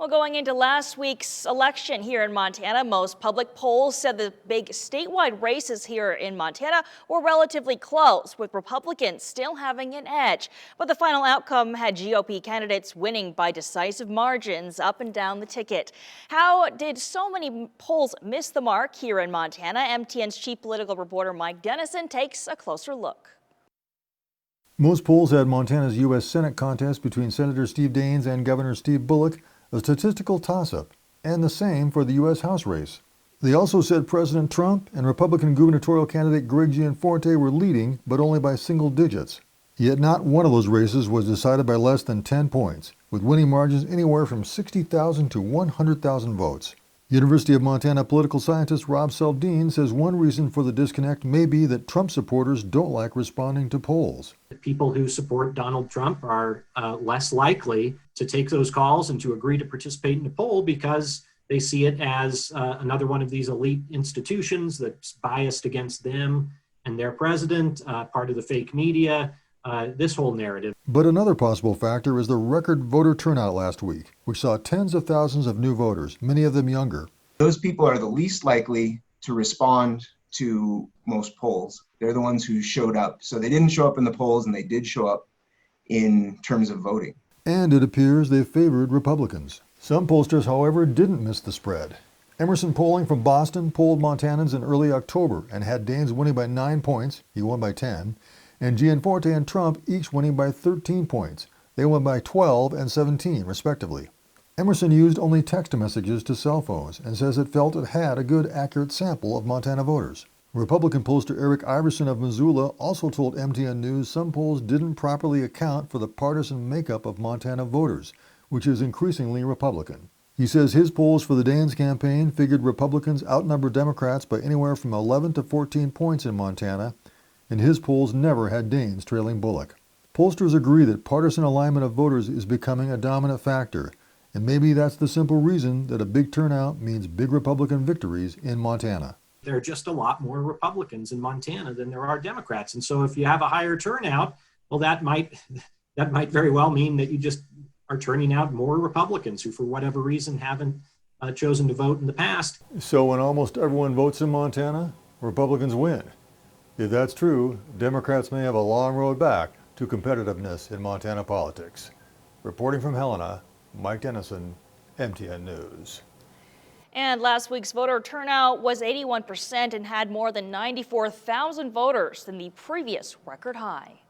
Well, going into last week's election here in Montana, most public polls said the big statewide races here in Montana were relatively close, with Republicans still having an edge. But the final outcome had GOP candidates winning by decisive margins up and down the ticket. How did so many polls miss the mark here in Montana? MTN's chief political reporter Mike Dennison takes a closer look. Most polls had Montana's U.S. Senate contest between Senator Steve Daines and Governor Steve Bullock a statistical toss-up, and the same for the U.S. House race. They also said President Trump and Republican gubernatorial candidate Greg Gianforte were leading, but only by single digits. Yet not one of those races was decided by less than 10 points, with winning margins anywhere from 60,000 to 100,000 votes. University of Montana political scientist Rob Seldine says one reason for the disconnect may be that Trump supporters don't like responding to polls. People who support Donald Trump are less likely to take those calls and to agree to participate in the poll because they see it as another one of these elite institutions that's biased against them and their president, part of the fake media, this whole narrative. But another possible factor is the record voter turnout last week, which saw tens of thousands of new voters, many of them younger. Those people are the least likely to respond to most polls. They're the ones who showed up. So they didn't show up in the polls, and they did show up in terms of voting. And it appears they favored Republicans. Some pollsters, however, didn't miss the spread. Emerson Polling from Boston polled Montanans in early October and had Daines winning by 9 points. He won by 10. And Gianforte and Trump each winning by 13 points. They won by 12 and 17, respectively. Emerson used only text messages to cell phones and says it felt it had a good, accurate sample of Montana voters. Republican pollster Eric Iverson of Missoula also told MTN News some polls didn't properly account for the partisan makeup of Montana voters, which is increasingly Republican. He says his polls for the Daines campaign figured Republicans outnumbered Democrats by anywhere from 11 to 14 points in Montana, and his polls never had Daines trailing Bullock. Pollsters agree that partisan alignment of voters is becoming a dominant factor, and maybe that's the simple reason that a big turnout means big Republican victories in Montana. There are just a lot more Republicans in Montana than there are Democrats. And so if you have a higher turnout, well, that might very well mean that you just are turning out more Republicans who, for whatever reason, haven't chosen to vote in the past. So when almost everyone votes in Montana, Republicans win. If that's true, Democrats may have a long road back to competitiveness in Montana politics. Reporting from Helena, Mike Dennison, MTN News. And last week's voter turnout was 81% and had more than 94,000 voters than the previous record high.